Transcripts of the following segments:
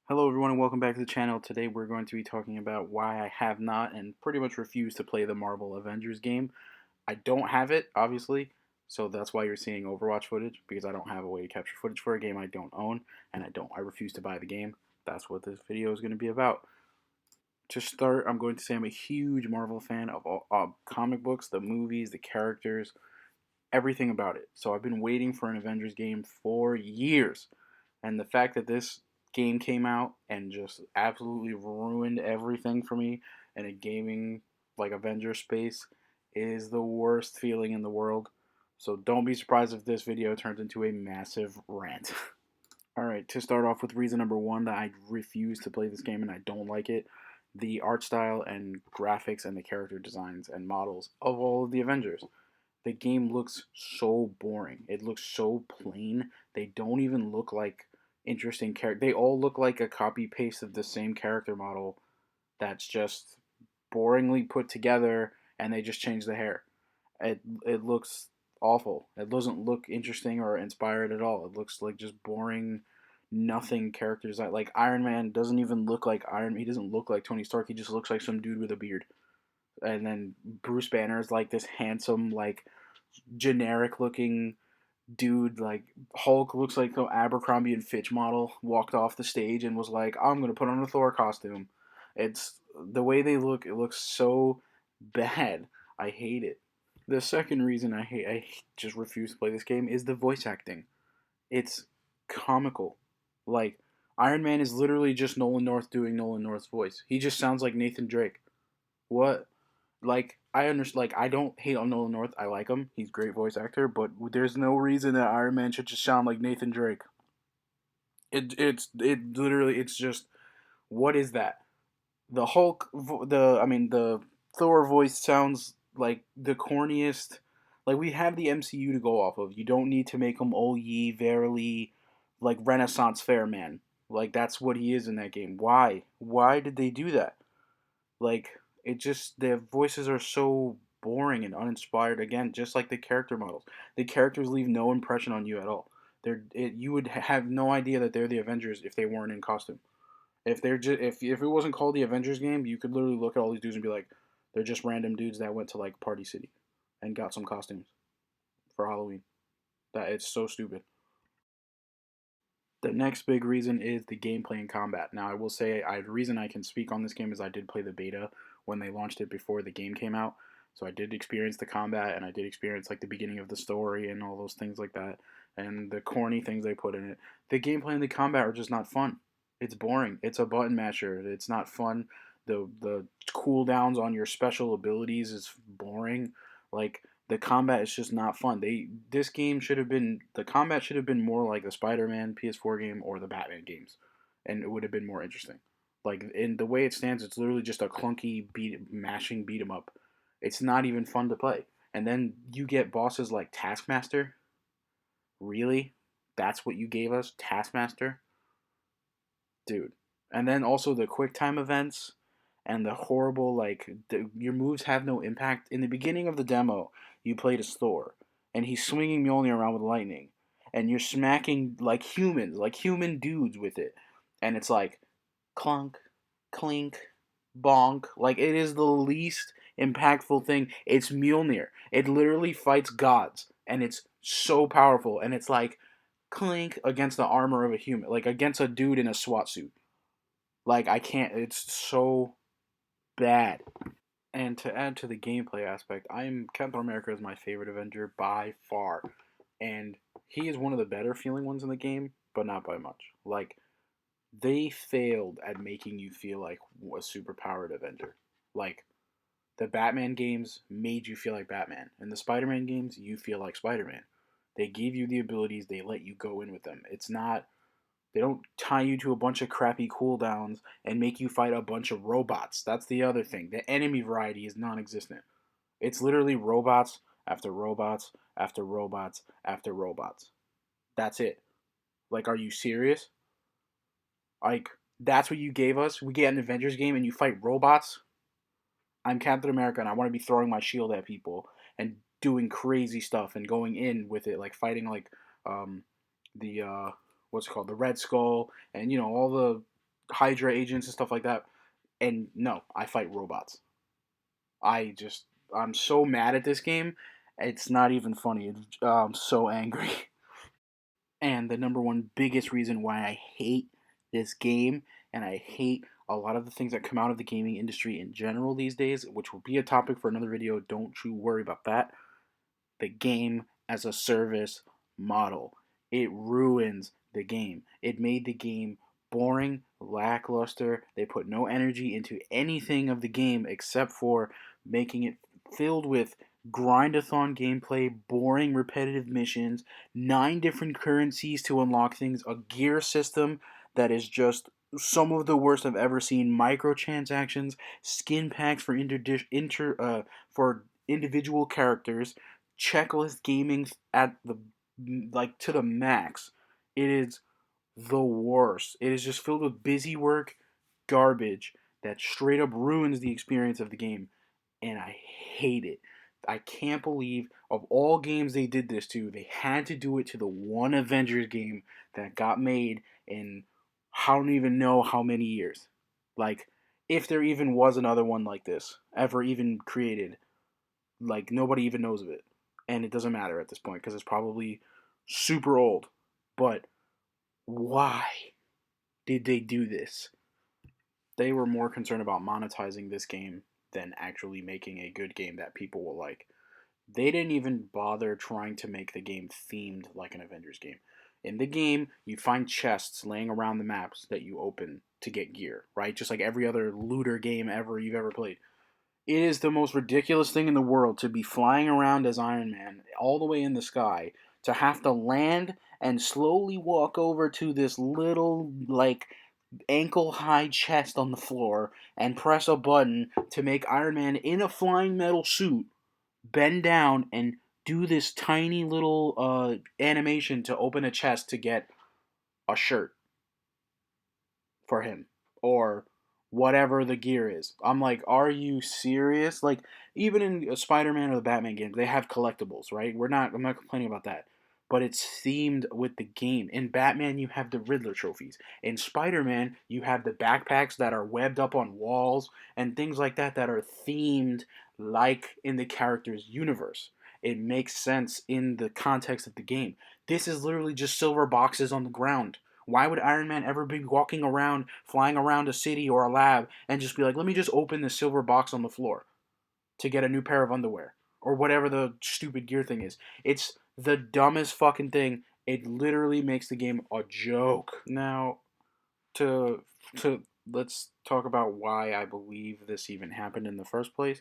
Hello everyone and welcome back to the channel. Today we're going to be talking about why I have not and pretty much refuse to play the Marvel Avengers game. I don't have it, obviously, so that's why you're seeing Overwatch footage, because I don't have a way to capture footage for a game I don't own, and I refuse to buy the game. That's what this video is going to be about. To start, I'm going to say I'm a huge Marvel fan of all comic books, the movies, the characters, everything about it. So I've been waiting for an Avengers game for years. And the fact that this game came out and just absolutely ruined everything for me in a gaming like Avenger space is the worst feeling in the world. So don't be surprised if this video turns into a massive rant. Alright, to start off with reason number one that I refuse to play this game and I don't like it, the art style and graphics and the character designs and models of all of the Avengers. The game looks so boring. It looks so plain. They don't even look like interesting character. They all look like a copy paste of the same character model that's just boringly put together, and they just change the hair. It looks awful. It doesn't look interesting or inspired at all. It looks like just boring, nothing character design. Like Iron Man doesn't even look like Iron. He doesn't look like Tony Stark. He just looks like some dude with a beard. And then Bruce Banner is like this handsome, like generic looking dude. Like Hulk looks like the Abercrombie and Fitch model walked off the stage and was like, I'm gonna put on a Thor costume. It's the way they look. It looks so bad. I hate it. The second reason I just refuse to play this game is the voice acting. It's comical. Like Iron Man is literally just Nolan North doing Nolan North's voice. He just sounds like Nathan Drake. What? Like I understand. Like I don't hate on Nolan North. I like him. He's a great voice actor. But there's no reason that Iron Man should just sound like Nathan Drake. It literally it's just what is that? The Hulk, the Thor voice sounds like the corniest. Like we have the MCU to go off of. You don't need to make him oh ye verily, like Renaissance fair man. Like that's what he is in that game. Why? Why did they do that? Like it just their voices are so boring and uninspired. Again, just like the character models, the characters leave no impression on you at all. You would have no idea that they're the Avengers if they weren't in costume. If they're just if it wasn't called the Avengers game, you could literally look at all these dudes and be like, they're just random dudes that went to like Party City and got some costumes for Halloween. That it's so stupid. The next big reason is the gameplay and combat. Now, I will say, the reason I can speak on this game is I did play the beta when they launched it before the game came out. So I did experience the combat and I did experience like the beginning of the story and all those things like that and the corny things they put in it. The gameplay and the combat are just not fun. It's boring. It's a button masher. It's not fun. The cooldowns on your special abilities is boring. Like the combat is just not fun. This game should have been the combat should have been more like the Spider-Man PS4 game or the Batman games, and it would have been more interesting. Like in the way it stands, it's literally just a clunky beat 'em up. It's not even fun to play. And then you get bosses like Taskmaster. Really? That's what you gave us, Taskmaster, dude. And then also the quick time events and the horrible your moves have no impact. In the beginning of the demo, you played as Thor, and he's swinging Mjolnir around with lightning, and you're smacking like humans, like human dudes with it, and it's like clunk, clink, bonk. Like it is the least impactful thing. It's Mjolnir. It literally fights gods, and it's so powerful, and it's like clink against the armor of a human, like against a dude in a SWAT suit. Like I can't. It's so bad. And to add to the gameplay aspect, Captain America is my favorite Avenger by far, and he is one of the better feeling ones in the game, but not by much. Like they failed at making you feel like a superpowered Avenger. Like the Batman games made you feel like Batman, and the Spider-Man games you feel like Spider-Man. They gave you the abilities, they let you go in with them. It's not They don't tie you to a bunch of crappy cooldowns and make you fight a bunch of robots. That's the other thing. The enemy variety is non existent. It's literally robots after robots after robots after robots. That's it. Like, are you serious? Like, that's what you gave us? We get an Avengers game and you fight robots? I'm Captain America and I want to be throwing my shield at people and doing crazy stuff and going in with it, like fighting um, the what's it called, the Red Skull, and all the Hydra agents and stuff like that. And no, I fight robots. I just I'm so mad at this game. It's not even funny. I'm so angry. And the number one biggest reason why I hate this game and I hate a lot of the things that come out of the gaming industry in general these days, which will be a topic for another video. Don't you worry about that. The game as a service model. It ruins the game. It made the game boring, lackluster. They put no energy into anything of the game except for making it filled with grindathon gameplay, boring, repetitive missions, 9 different currencies to unlock things, a gear system that is just some of the worst I've ever seen. Microtransactions, skin packs for for individual characters, checklist gaming at the like to the max. It is the worst. It is just filled with busy work, garbage that straight up ruins the experience of the game, and I hate it. I can't believe of all games they did this to, they had to do it to the one Avengers game that got made in I don't even know how many years. Like, if there even was another one like this ever even created, like nobody even knows of it, and it doesn't matter at this point because it's probably super old. But why did they do this? They were more concerned about monetizing this game than actually making a good game that people will like. They didn't even bother trying to make the game themed like an Avengers game. In the game, you find chests laying around the maps that you open to get gear, right? Just like every other looter game ever you've ever played. It is the most ridiculous thing in the world to be flying around as Iron Man all the way in the sky, to have to land and slowly walk over to this little, like, ankle high chest on the floor and press a button to make Iron Man in a flying metal suit bend down and do this tiny little animation to open a chest to get a shirt for him or whatever the gear is. I'm like, are you serious? Like, even in Spider-Man or the Batman games, they have collectibles, right? I'm not complaining about that. But it's themed with the game. In Batman, you have the Riddler trophies. In Spider-Man, you have the backpacks that are webbed up on walls and things like that that are themed like in the character's universe. It makes sense in the context of the game. This is literally just silver boxes on the ground. Why would Iron Man ever be walking around, flying around a city or a lab, and just be like, let me just open this silver box on the floor to get a new pair of underwear? Or whatever the stupid gear thing is. It's the dumbest fucking thing. It literally makes the game a joke. Now, to to let's talk about why I believe this even happened in the first place.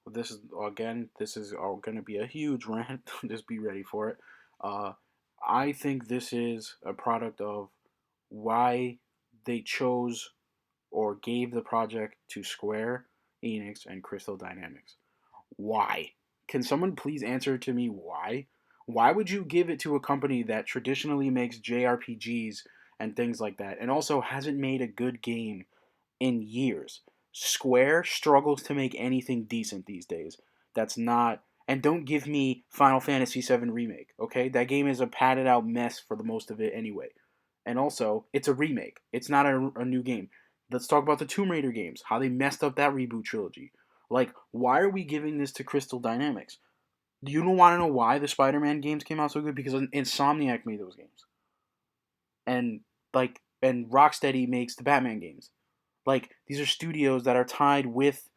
This is going to be a huge rant. Just be ready for it. Uh, I think this is a product of why they chose or gave the project to Square Enix and Crystal Dynamics. Why? Can someone please answer to me why? Why would you give it to a company that traditionally makes JRPGs and things like that and also hasn't made a good game in years? Square struggles to make anything decent these days. That's not. And don't give me Final Fantasy VII Remake, okay? That game is a padded out mess for the most of it anyway. And also, it's a remake. It's not a new game. Let's talk about the Tomb Raider games, how they messed up that reboot trilogy. Like, why are we giving this to Crystal Dynamics? Do you want to know why the Spider-Man games came out so good? Because Insomniac made those games, and and Rocksteady makes the Batman games. Like, these are studios that are tied with,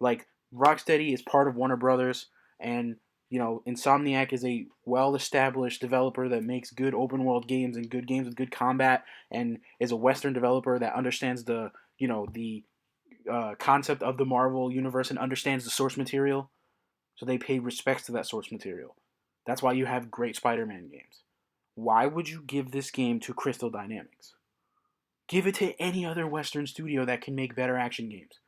like, Rocksteady is part of Warner Brothers, and Insomniac is a well-established developer that makes good open-world games and good games with good combat, and is a Western developer that understands the concept of the Marvel universe and understands the source material. So they pay respects to that source material. That's why you have great Spider-Man games. Why would you give this game to Crystal Dynamics? Give it to any other Western studio that can make better action games.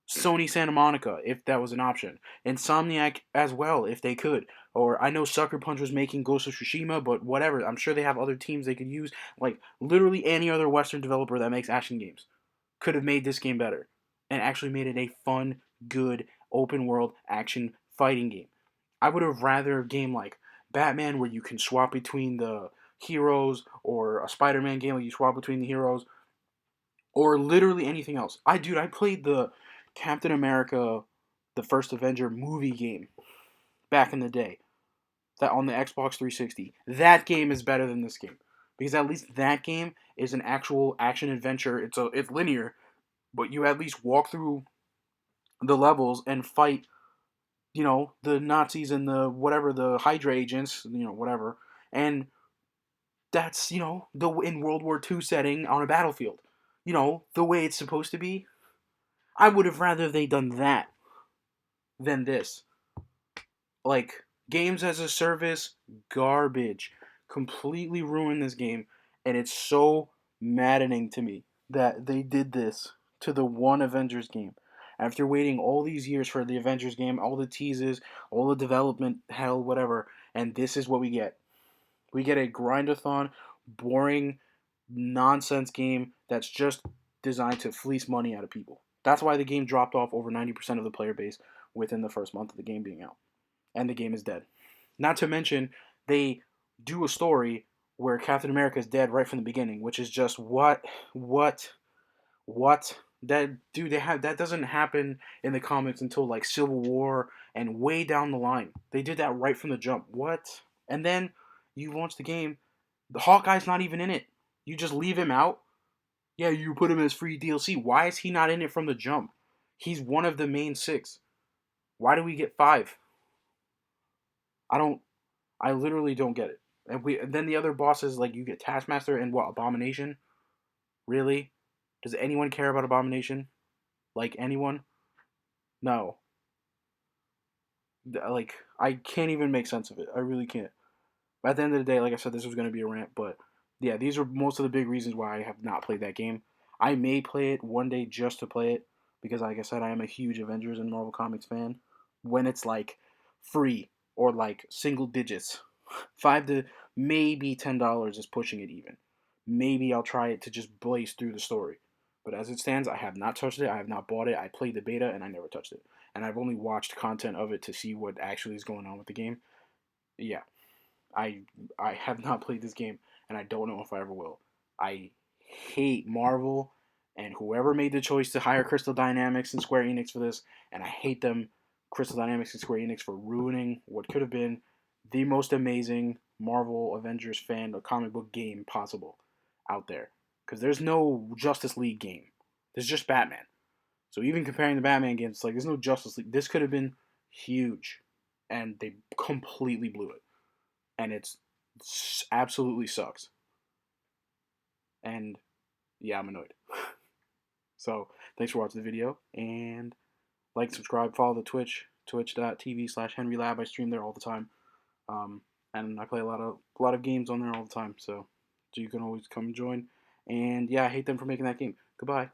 Sony Santa Monica, if that was an option. Insomniac as well, if they could. Or I know Sucker Punch was making Ghost of Tsushima, but whatever. I'm sure they have other teams they could use. Like, literally any other Western developer that makes action games could have made this game better. And actually made it a fun, good, open world action fighting game. I would have rather a game like Batman where you can swap between the heroes, or a Spider-Man game where you swap between the heroes, or literally anything else. I played the Captain America, the First Avenger movie game back in the day, that on the Xbox 360. That game is better than this game because at least that game is an actual action adventure. It's linear, but you at least walk through the levels and fight, the Nazis and the whatever, the Hydra agents, whatever. And that's, the in World War II setting on a battlefield. The way it's supposed to be. I would have rather they done that than this. Like, games as a service, garbage. Completely ruined this game. And it's so maddening to me that they did this to the one Avengers game. After waiting all these years for the Avengers game, all the teases, all the development, hell, whatever, and this is what we get. We get a grindathon, boring, nonsense game that's just designed to fleece money out of people. That's why the game dropped off over 90% of the player base within the first month of the game being out. And the game is dead. Not to mention, they do a story where Captain America is dead right from the beginning, which is just what? That dude, that doesn't happen in the comics until like Civil War and way down the line. They did that right from the jump. What? And then you launch the game, the Hawkeye's not even in it. You just leave him out. Yeah, you put him as free DLC. Why is he not in it from the jump? He's one of the main six. Why do we get five? I don't. I literally don't get it. And then the other bosses, like, you get Taskmaster and what, Abomination? Really? Does anyone care about Abomination? Like, anyone? No. Like, I can't even make sense of it. I really can't. But at the end of the day, like I said, this was going to be a rant, but yeah, these are most of the big reasons why I have not played that game. I may play it one day just to play it, because like I said, I am a huge Avengers and Marvel Comics fan. When it's like free or like single digits, five to maybe $10 is pushing it even. Maybe I'll try it to just blaze through the story. But as it stands, I have not touched it. I have not bought it. I played the beta and I never touched it. And I've only watched content of it to see what actually is going on with the game. Yeah, I I have not played this game, and I don't know if I ever will. I hate Marvel and whoever made the choice to hire Crystal Dynamics and Square Enix for this, and I hate them, Crystal Dynamics and Square Enix, for ruining what could have been the most amazing Marvel Avengers fan or comic book game possible out there. Because there's no Justice League game. There's just Batman. So even comparing the Batman games, it's like there's no Justice League. This could have been huge, and they completely blew it, and it's absolutely sucks. And yeah, I'm annoyed. So thanks for watching the video, and like, subscribe, follow the Twitch, twitch.tv/HenryLab. I stream there all the time, and I play a lot of games on there all the time. So you can always come join. And yeah, I hate them for making that game. Goodbye.